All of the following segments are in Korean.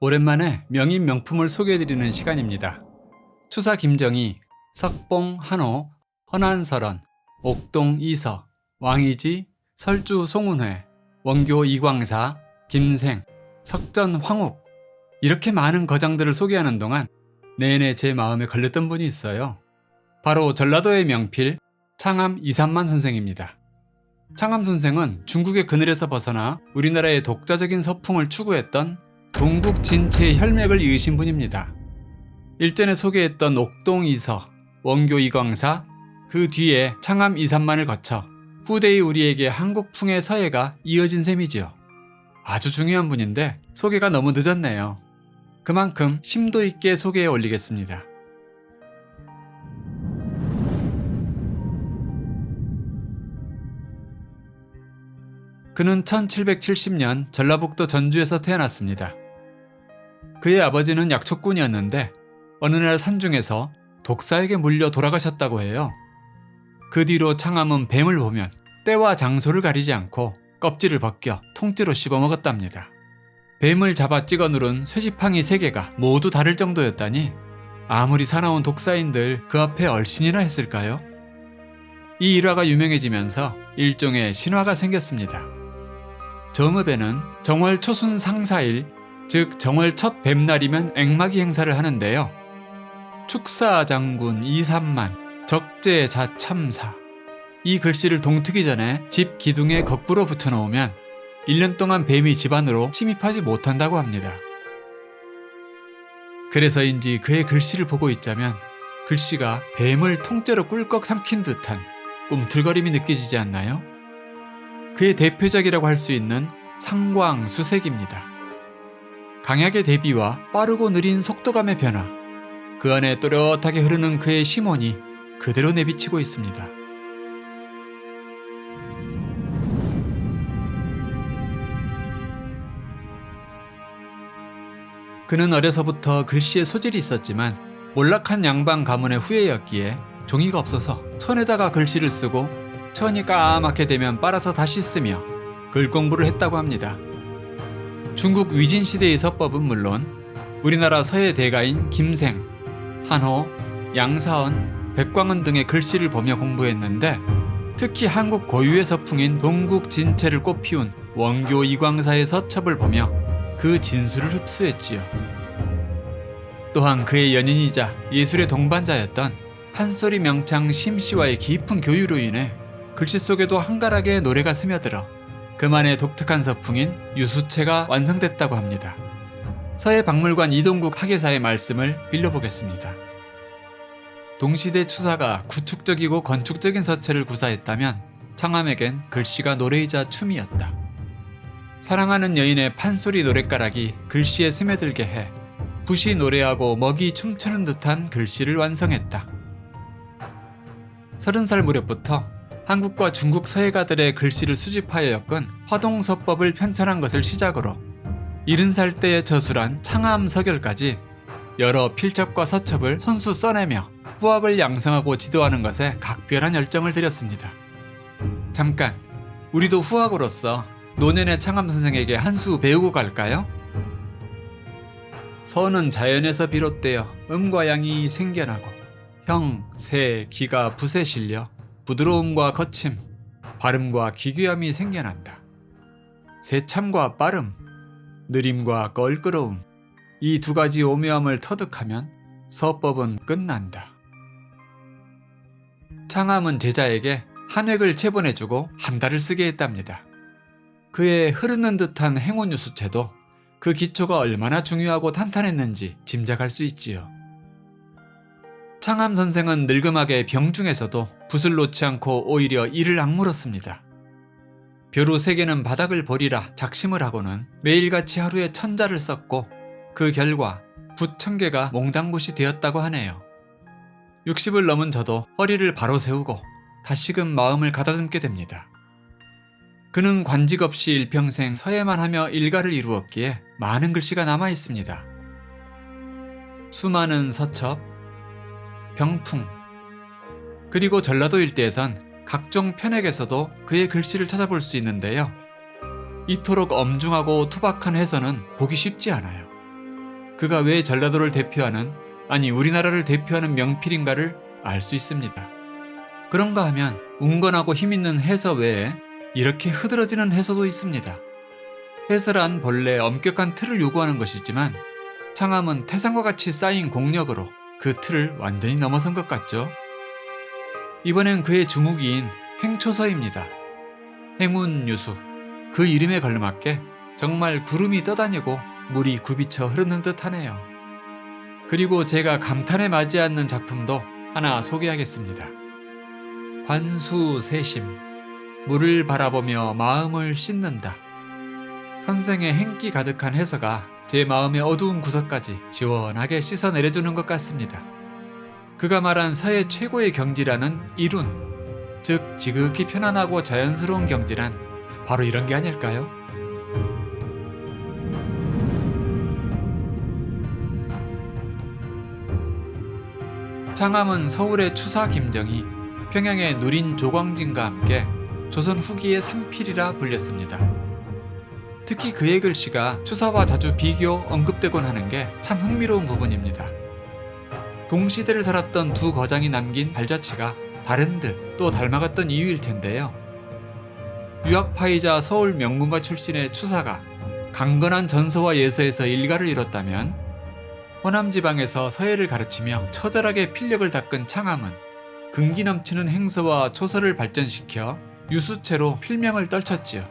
오랜만에 명인 명품을 소개해드리는 시간입니다. 추사 김정희, 석봉 한호, 허난설원, 옥동 이서, 왕이지, 설주 송운회, 원교 이광사, 김생, 석전 황욱, 이렇게 많은 거장들을 소개하는 동안 내내 제 마음에 걸렸던 분이 있어요. 바로 전라도의 명필 창암 이삼만 선생입니다. 창암 선생은 중국의 그늘에서 벗어나 우리나라의 독자적인 서풍을 추구했던 동국 진체의 혈맥을 이으신 분입니다. 일전에 소개했던 옥동 이서, 원교 이광사, 그 뒤에 창암 이삼만을 거쳐 후대의 우리에게 한국풍의 서예가 이어진 셈이지요. 아주 중요한 분인데 소개가 너무 늦었네요. 그만큼 심도 있게 소개해 올리겠습니다. 그는 1770년 전라북도 전주에서 태어났습니다. 그의 아버지는 약초꾼이었는데 어느 날 산중에서 독사에게 물려 돌아가셨다고 해요. 그 뒤로 창암은 뱀을 보면 때와 장소를 가리지 않고 껍질을 벗겨 통째로 씹어먹었답니다. 뱀을 잡아 찍어 누른 쇠지팡이 3개가 모두 다를 정도였다니 아무리 사나운 독사인들 그 앞에 얼씬이나 했을까요? 이 일화가 유명해지면서 일종의 신화가 생겼습니다. 정읍에는 정월 초순 상사일, 즉 정월 첫 뱀날이면 액마기 행사를 하는데요. 축사장군 이삼만, 적재자참사, 이 글씨를 동트기 전에 집 기둥에 거꾸로 붙여놓으면 1년 동안 뱀이 집 안으로 침입하지 못한다고 합니다. 그래서인지 그의 글씨를 보고 있자면 글씨가 뱀을 통째로 꿀꺽 삼킨 듯한 꿈틀거림이 느껴지지 않나요? 그의 대표작이라고 할 수 있는 상광수색입니다. 강약의 대비와 빠르고 느린 속도감의 변화, 그 안에 또렷하게 흐르는 그의 심원이 그대로 내비치고 있습니다. 그는 어려서부터 글씨에 소질이 있었지만 몰락한 양반 가문의 후예였기에 종이가 없어서 천에다가 글씨를 쓰고 천이 까맣게 되면 빨아서 다시 쓰며 글 공부를 했다고 합니다. 중국 위진 시대의 서법은 물론 우리나라 서예 대가인 김생, 한호, 양사언, 백광원 등의 글씨를 보며 공부했는데 특히 한국 고유의 서풍인 동국 진체를 꽃피운 원교 이광사의 서첩을 보며 그 진수를 흡수했지요. 또한 그의 연인이자 예술의 동반자였던 판소리 명창 심씨와의 깊은 교류로 인해 글씨 속에도 한가락의 노래가 스며들어 그만의 독특한 서풍인 유수체가 완성됐다고 합니다. 서예박물관 이동국 학예사의 말씀을 빌려보겠습니다. 동시대 추사가 구축적이고 건축적인 서체를 구사했다면 창암에겐 글씨가 노래이자 춤이었다. 사랑하는 여인의 판소리 노랫가락이 글씨에 스며들게 해 붓이 노래하고 먹이 춤추는 듯한 글씨를 완성했다. 30살 무렵부터 한국과 중국 서예가들의 글씨를 수집하여 엮은 화동서법을 편찬한 것을 시작으로 70살 때에 저술한 창암서결까지 여러 필첩과 서첩을 손수 써내며 후학을 양성하고 지도하는 것에 각별한 열정을 들였습니다. 잠깐, 우리도 후학으로서 노년의 창암 선생에게 한 수 배우고 갈까요? 서는 자연에서 비롯되어 음과 양이 생겨나고 형, 새, 기가 붓에 실려 부드러움과 거침, 발음과 기괴함이 생겨난다. 새참과 빠름, 느림과 껄끄러움, 이 두 가지 오묘함을 터득하면 서법은 끝난다. 창암은 제자에게 한 획을 체본해주고 한 달을 쓰게 했답니다. 그의 흐르는 듯한 행운유수체도 그 기초가 얼마나 중요하고 탄탄했는지 짐작할 수 있지요. 창암 선생은 늙음하게 병중에서도 붓을 놓지 않고 오히려 이를 악물었습니다. 벼루 3개는 바닥을 버리라 작심을 하고는 매일같이 하루에 1000자를 썼고 그 결과 붓 1000개가 몽당붓이 되었다고 하네요. 60을 넘은 저도 허리를 바로 세우고 다시금 마음을 가다듬게 됩니다. 그는 관직 없이 일평생 서예만 하며 일가를 이루었기에 많은 글씨가 남아 있습니다. 수많은 서첩, 병풍, 그리고 전라도 일대에선 각종 편액에서도 그의 글씨를 찾아볼 수 있는데요. 이토록 엄중하고 투박한 해서는 보기 쉽지 않아요. 그가 왜 전라도를 대표하는, 아니 우리나라를 대표하는 명필인가를 알 수 있습니다. 그런가 하면 운건하고 힘있는 해서 외에 이렇게 흐드러지는 해서도 있습니다. 해서란 본래 엄격한 틀을 요구하는 것이지만 창암은 태산과 같이 쌓인 공력으로 그 틀을 완전히 넘어선 것 같죠. 이번엔 그의 주무기인 행초서입니다. 행운유수, 그 이름에 걸맞게 정말 구름이 떠다니고 물이 굽이쳐 흐르는 듯하네요. 그리고 제가 감탄에 맞지 않는 작품도 하나 소개하겠습니다. 관수세심, 물을 바라보며 마음을 씻는다. 선생의 행기 가득한 해서가 제 마음의 어두운 구석까지 시원하게 씻어내려주는 것 같습니다. 그가 말한 서해 최고의 경지라는 이룬, 즉 지극히 편안하고 자연스러운 경지란 바로 이런 게 아닐까요? 창암은 서울의 추사 김정이, 평양의 누린 조광진과 함께 조선 후기의 삼필이라 불렸습니다. 특히 그의 글씨가 추사와 자주 비교 언급되곤 하는 게 참 흥미로운 부분입니다. 동시대를 살았던 두 거장이 남긴 발자취가 다른 듯 또 닮아갔던 이유일 텐데요. 유학파이자 서울 명문가 출신의 추사가 강건한 전서와 예서에서 일가를 이뤘다면 호남 지방에서 서예를 가르치며 처절하게 필력을 닦은 창암은 근기 넘치는 행서와 초서를 발전시켜 유수체로 필명을 떨쳤지요.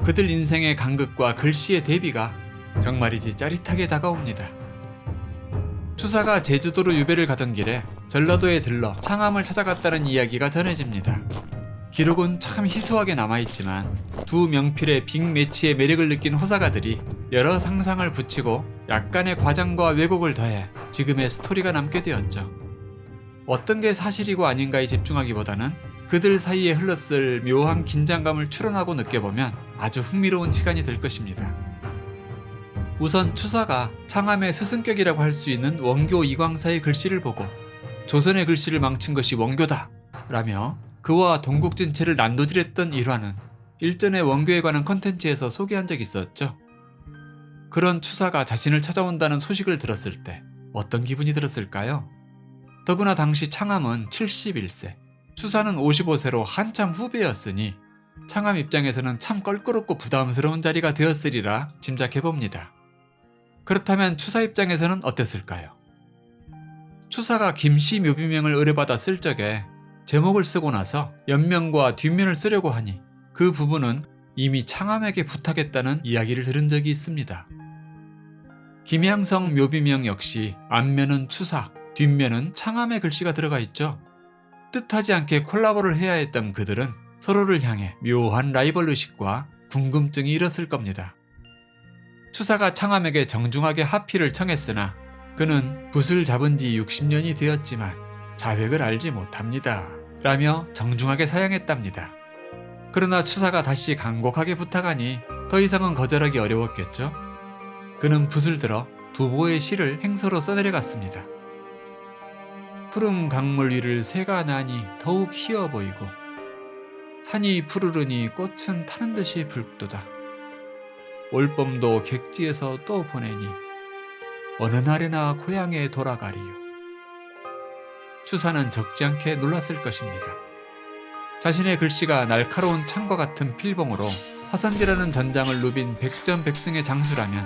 그들 인생의 간극과 글씨의 대비가 정말이지 짜릿하게 다가옵니다. 추사가 제주도로 유배를 가던 길에 전라도에 들러 창암을 찾아갔다는 이야기가 전해집니다. 기록은 참 희소하게 남아있지만 두 명필의 빅매치의 매력을 느낀 호사가들이 여러 상상을 붙이고 약간의 과장과 왜곡을 더해 지금의 스토리가 남게 되었죠. 어떤 게 사실이고 아닌가에 집중하기보다는 그들 사이에 흘렀을 묘한 긴장감을 추론하고 느껴보면 아주 흥미로운 시간이 될 것입니다. 우선 추사가 창암의 스승격이라고 할 수 있는 원교 이광사의 글씨를 보고 조선의 글씨를 망친 것이 원교다 라며 그와 동국진체를 난도질했던 일화는 일전에 원교에 관한 컨텐츠에서 소개한 적이 있었죠. 그런 추사가 자신을 찾아온다는 소식을 들었을 때 어떤 기분이 들었을까요? 더구나 당시 창암은 71세, 추사는 55세로 한참 후배였으니 창암 입장에서는 참 껄끄럽고 부담스러운 자리가 되었으리라 짐작해봅니다. 그렇다면 추사 입장에서는 어땠을까요? 추사가 김씨 묘비명을 의뢰받아 쓸 적에 제목을 쓰고 나서 옆면과 뒷면을 쓰려고 하니 그 부분은 이미 창암에게 부탁했다는 이야기를 들은 적이 있습니다. 김향성 묘비명 역시 앞면은 추사, 뒷면은 창암의 글씨가 들어가 있죠. 뜻하지 않게 콜라보를 해야 했던 그들은 서로를 향해 묘한 라이벌 의식과 궁금증이 일었을 겁니다. 추사가 창암에게 정중하게 합의를 청했으나 그는 붓을 잡은 지 60년이 되었지만 자백을 알지 못합니다 라며 정중하게 사양했답니다. 그러나 추사가 다시 간곡하게 부탁하니 더 이상은 거절하기 어려웠겠죠. 그는 붓을 들어 두보의 시를 행서로 써내려갔습니다. 푸른 강물 위를 새가 나니 더욱 희어 보이고 산이 푸르르니 꽃은 타는 듯이 붉도다. 올봄도 객지에서 또 보내니 어느 날에나 고향에 돌아가리요. 추사는 적지 않게 놀랐을 것입니다. 자신의 글씨가 날카로운 창과 같은 필봉으로 화선지라는 전장을 누빈 백전백승의 장수라면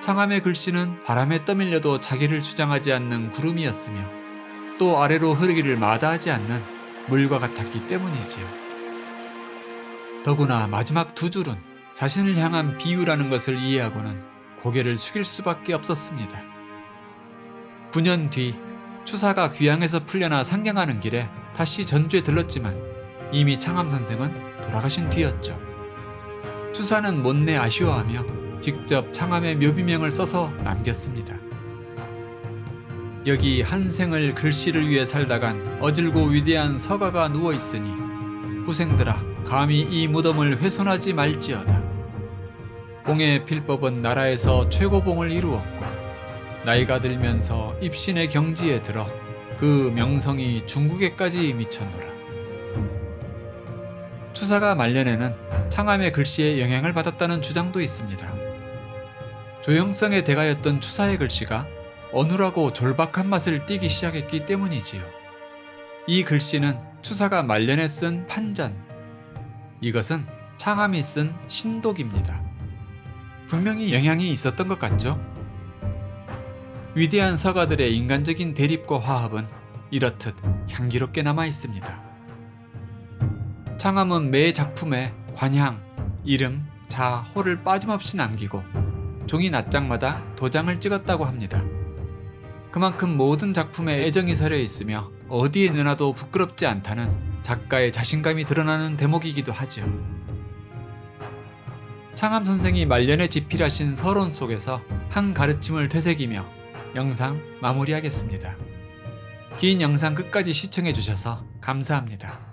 창암의 글씨는 바람에 떠밀려도 자기를 주장하지 않는 구름이었으며 또 아래로 흐르기를 마다하지 않는 물과 같았기 때문이지요. 더구나 마지막 두 줄은 자신을 향한 비유라는 것을 이해하고는 고개를 숙일 수밖에 없었습니다. 9년 뒤 추사가 귀양에서 풀려나 상경하는 길에 다시 전주에 들렀지만 이미 창암 선생은 돌아가신 뒤였죠. 추사는 못내 아쉬워하며 직접 창암의 묘비명을 써서 남겼습니다. 여기 한 생을 글씨를 위해 살다간 어질고 위대한 서가가 누워있으니 후생들아 감히 이 무덤을 훼손하지 말지어다. 봉의 필법은 나라에서 최고봉을 이루었고 나이가 들면서 입신의 경지에 들어 그 명성이 중국에까지 미쳤노라. 추사가 말년에는 창암의 글씨에 영향을 받았다는 주장도 있습니다. 조형성의 대가였던 추사의 글씨가 어눌하고 졸박한 맛을 띠기 시작했기 때문이지요. 이 글씨는 추사가 말년에 쓴 판전, 이것은 창암이 쓴 신독입니다. 분명히 영향이 있었던 것 같죠? 위대한 서가들의 인간적인 대립과 화합은 이렇듯 향기롭게 남아 있습니다. 창암은 매 작품에 관향, 이름, 자, 호를 빠짐없이 남기고 종이 낱장마다 도장을 찍었다고 합니다. 그만큼 모든 작품에 애정이 서려 있으며 어디에 내놔도 부끄럽지 않다는 작가의 자신감이 드러나는 대목이기도 하죠. 창암 선생이 말년에 집필하신 서론 속에서 한 가르침을 되새기며 영상 마무리하겠습니다. 긴 영상 끝까지 시청해주셔서 감사합니다.